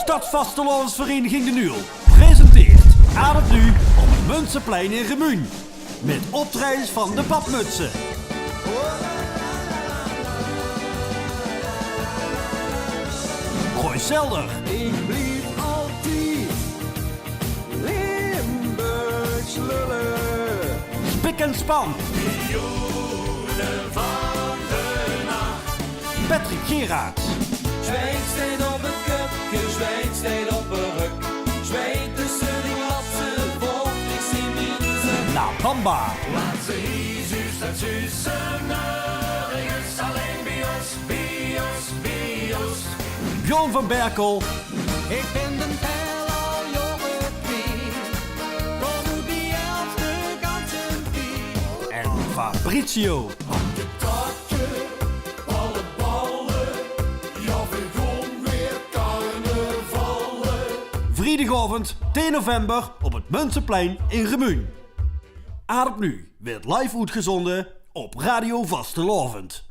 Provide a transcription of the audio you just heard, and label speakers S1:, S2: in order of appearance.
S1: Stadsvastelovensvereniging De Nuil presenteert Ademt nu op het Munsterplein in Gemuun. Met optredens van de Badmutsen. Roy Selder.
S2: Ik blieb altijd Limburgs lullen.
S1: Spik en Span.
S3: Miljoenen van de nacht.
S1: Patrick Geraerts.
S2: Zwijnsteen op een kupje, zwijnsteen op een ruk. Zweet tussen die glatse volk, ik zie minzen.
S1: La Bamba.
S3: Laat ze hier zuus en zussen nergens. Alleen bij ons, bij ons, bij ons.
S1: Bjorn van Berkel.
S2: Ik ben de hel al jonge vriend. Kom op die elfde ganse vier.
S1: En Fabrizio.
S3: Takje, alle ballen. Ja, begon weer carnavallen.
S1: Vrijdagavond 10 november op het Munsterplein in Gemuun. Ademt nu werd live uitgezonden op Radio Vastelovend.